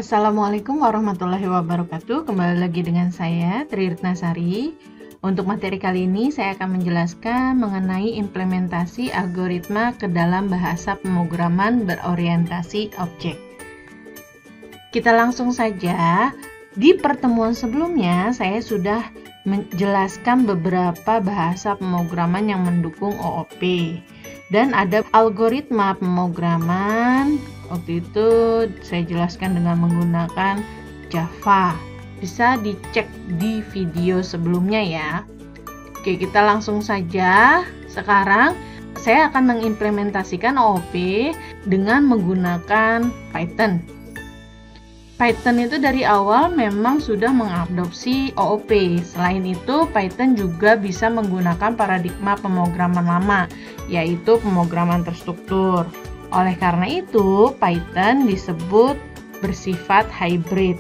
Assalamualaikum warahmatullahi wabarakatuh. Kembali lagi dengan saya, Tri Retnasari. Untuk materi kali ini, saya akan menjelaskan mengenai implementasi algoritma ke dalam bahasa pemrograman berorientasi objek. Kita langsung saja. Di pertemuan sebelumnya, saya sudah menjelaskan beberapa bahasa pemrograman yang mendukung OOP. Dan ada algoritma pemrograman, waktu itu saya jelaskan dengan menggunakan Java. Bisa dicek di video sebelumnya ya. Oke, kita langsung saja. Sekarang saya akan mengimplementasikan OOP dengan menggunakan Python. Python itu dari awal memang sudah mengadopsi OOP. Selain itu, Python juga bisa menggunakan paradigma pemrograman lama, yaitu pemrograman terstruktur. Oleh karena itu, Python disebut bersifat hybrid.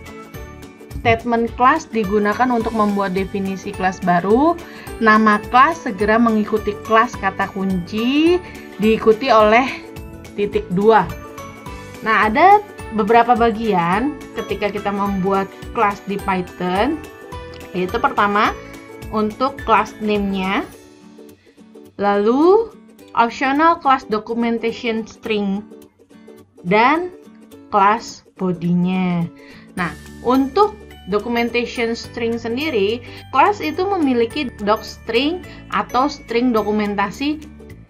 Statement class digunakan untuk membuat definisi kelas baru. Nama kelas segera mengikuti kelas kata kunci, diikuti oleh titik 2. Nah, ada beberapa bagian ketika kita membuat kelas di Python, yaitu pertama untuk class name-nya, lalu optional class documentation string, dan class body-nya. Nah, untuk documentation string sendiri, kelas itu memiliki docstring atau string dokumentasi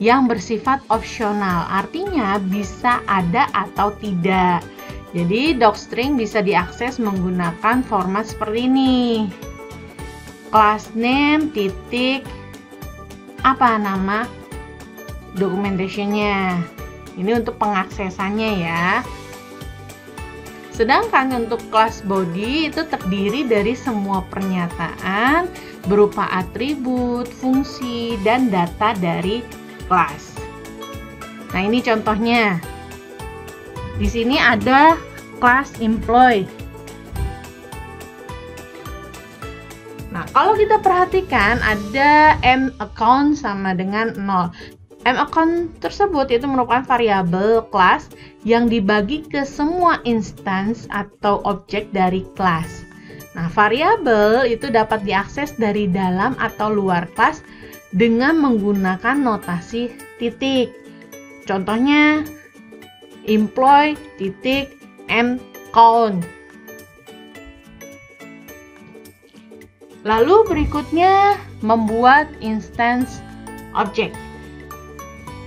yang bersifat opsional, artinya bisa ada atau tidak. Jadi docstring bisa diakses menggunakan format seperti ini. Class name titik apa nama documentation-nya. Ini untuk pengaksesannya ya. Sedangkan untuk class body itu terdiri dari semua pernyataan berupa atribut, fungsi, dan data dari kelas. Nah, ini contohnya. Di sini ada class employee. Nah, kalau kita perhatikan ada m_account sama dengan 0. M_account tersebut itu merupakan variabel kelas yang dibagi ke semua instance atau objek dari kelas. Nah, variabel itu dapat diakses dari dalam atau luar kelas dengan menggunakan notasi titik. Contohnya employee titik m_count. Lalu berikutnya membuat instance objek.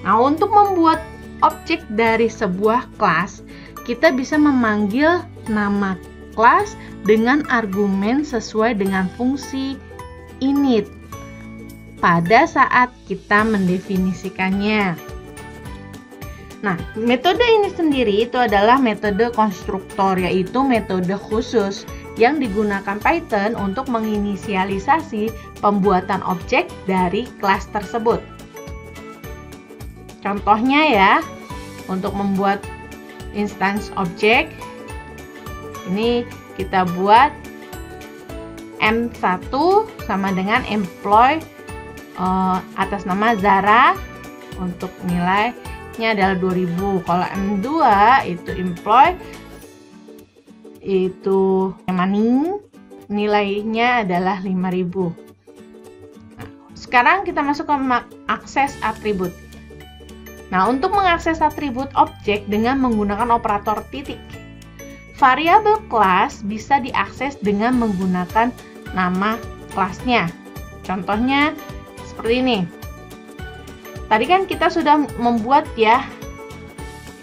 Nah, untuk membuat objek dari sebuah kelas, kita bisa memanggil nama kelas dengan argumen sesuai dengan fungsi init pada saat kita mendefinisikannya. Nah, metode ini sendiri itu adalah metode konstruktor, yaitu metode khusus yang digunakan Python untuk menginisialisasi pembuatan objek dari kelas tersebut. Contohnya ya, untuk membuat instance objek, ini kita buat M1 sama dengan employee atas nama Zara, untuk nilainya adalah 2000. Kalau M2 itu employee itu money, nilainya adalah 5000. Nah, sekarang kita masuk ke akses atribut. Nah, untuk mengakses atribut objek dengan menggunakan operator titik, variabel kelas bisa diakses dengan menggunakan nama kelasnya. Contohnya seperti ini. Tadi kan kita sudah membuat ya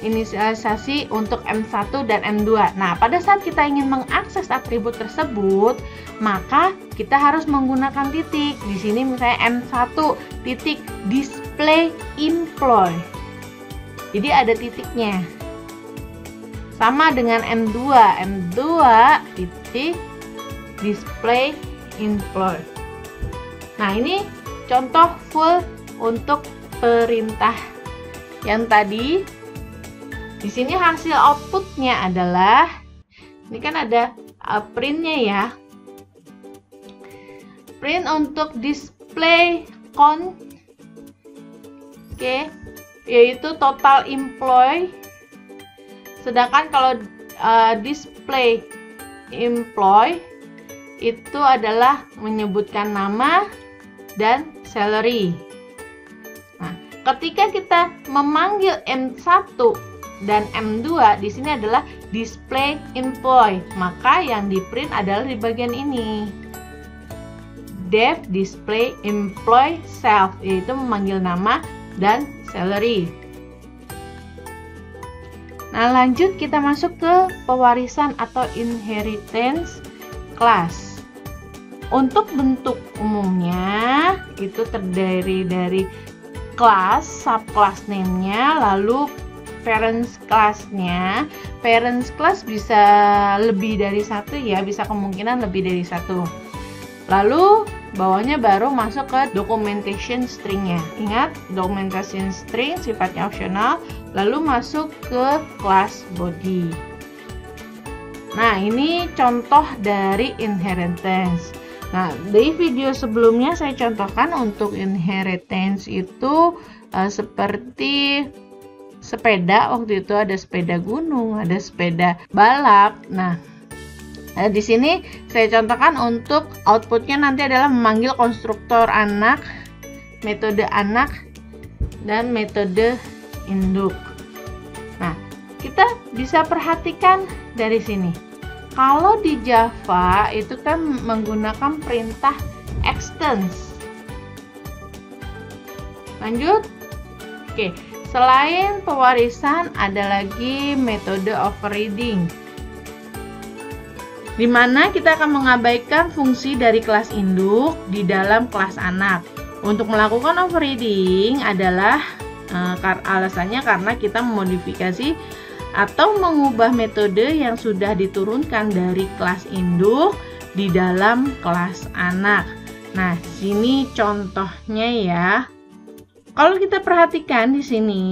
inisialisasi untuk M1 dan M2. Nah, pada saat kita ingin mengakses atribut tersebut, maka kita harus menggunakan titik. Di sini misalnya M1 titik display employee. Jadi ada titiknya. Sama dengan M2 titik display employee. Nah, ini contoh full untuk perintah yang tadi. Di sini hasil outputnya adalah, ini kan ada printnya ya. Print untuk display count, oke, yaitu total employee. Sedangkan kalau display employee itu adalah menyebutkan nama dan salary. Nah, ketika kita memanggil M1 dan M2, di sini adalah display employee, maka yang di print adalah di bagian ini. Def display employee self, yaitu memanggil nama dan salary. Nah, lanjut kita masuk ke pewarisan atau inheritance class. Untuk bentuk umumnya itu terdiri dari kelas, subclass name-nya, lalu parents class-nya. Parents class bisa lebih dari satu ya, bisa kemungkinan lebih dari satu. Lalu bawahnya baru masuk ke documentation string-nya. Ingat, documentation string sifatnya opsional, lalu masuk ke class body. Nah, ini contoh dari inheritance. Nah, di video sebelumnya saya contohkan untuk inheritance itu seperti sepeda. Waktu itu ada sepeda gunung, ada sepeda balap. Nah, di sini saya contohkan untuk outputnya nanti adalah memanggil konstruktor anak, metode anak, dan metode induk. Nah, kita bisa perhatikan dari sini. Kalau di Java itu kan menggunakan perintah extends. Lanjut. Oke, selain pewarisan ada lagi metode overriding, di mana kita akan mengabaikan fungsi dari kelas induk di dalam kelas anak. Untuk melakukan overriding adalah alasannya karena kita memodifikasi atau mengubah metode yang sudah diturunkan dari kelas induk di dalam kelas anak. Nah, sini contohnya ya. Kalau kita perhatikan di sini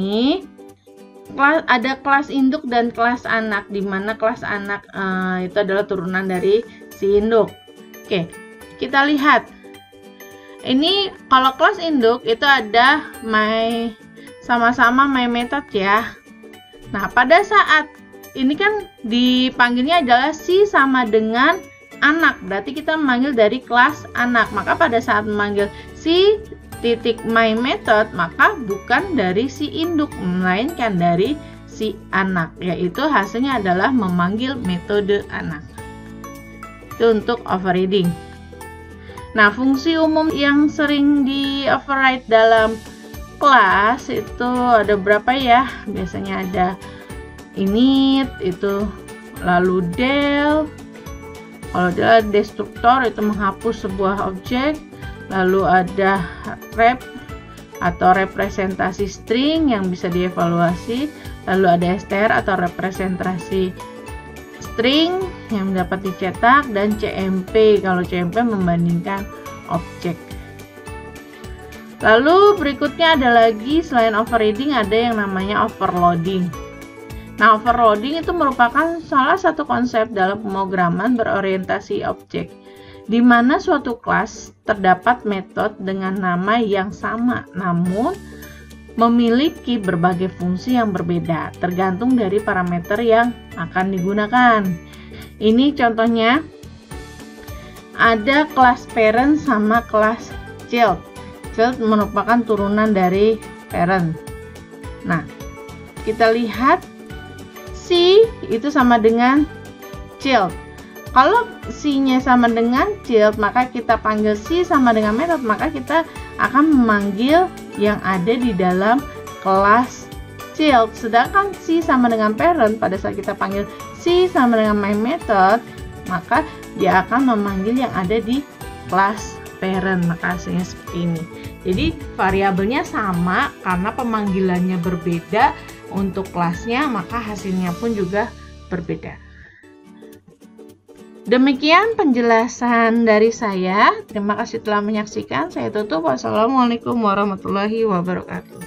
ada kelas induk dan kelas anak, di mana kelas anak itu adalah turunan dari si induk. Oke, kita lihat. Ini kalau kelas induk itu ada sama-sama my method ya. Nah, pada saat ini kan dipanggilnya adalah si sama dengan anak, berarti kita memanggil dari kelas anak. Maka pada saat memanggil si titik my method, maka bukan dari si induk, melainkan dari si anak, yaitu hasilnya adalah memanggil metode anak. Itu untuk overriding. Nah, fungsi umum yang sering di override dalam kelas itu ada berapa ya? Biasanya ada init itu, lalu del. Kalau del destruktor itu menghapus sebuah objek, lalu ada rep atau representasi string yang bisa dievaluasi, lalu ada str atau representasi string yang dapat dicetak, dan cmp kalau cmp membandingkan objek. Lalu berikutnya ada lagi, selain overriding ada yang namanya overloading. Nah, overloading itu merupakan salah satu konsep dalam pemrograman berorientasi objek, di mana suatu kelas terdapat metode dengan nama yang sama namun memiliki berbagai fungsi yang berbeda tergantung dari parameter yang akan digunakan. Ini contohnya ada kelas parent sama kelas child. Child merupakan turunan dari parent. Nah, kita lihat C itu sama dengan child. Kalau C-nya sama dengan child, maka kita panggil C sama dengan method, maka kita akan memanggil yang ada di dalam kelas child. Sedangkan C sama dengan parent, pada saat kita panggil C sama dengan my method, maka dia akan memanggil yang ada di kelas parent. Maka hasilnya seperti ini. Jadi variabelnya sama karena pemanggilannya berbeda untuk kelasnya, maka hasilnya pun juga berbeda. Demikian penjelasan dari saya. Terima kasih telah menyaksikan. Saya tutup. Wassalamualaikum warahmatullahi wabarakatuh.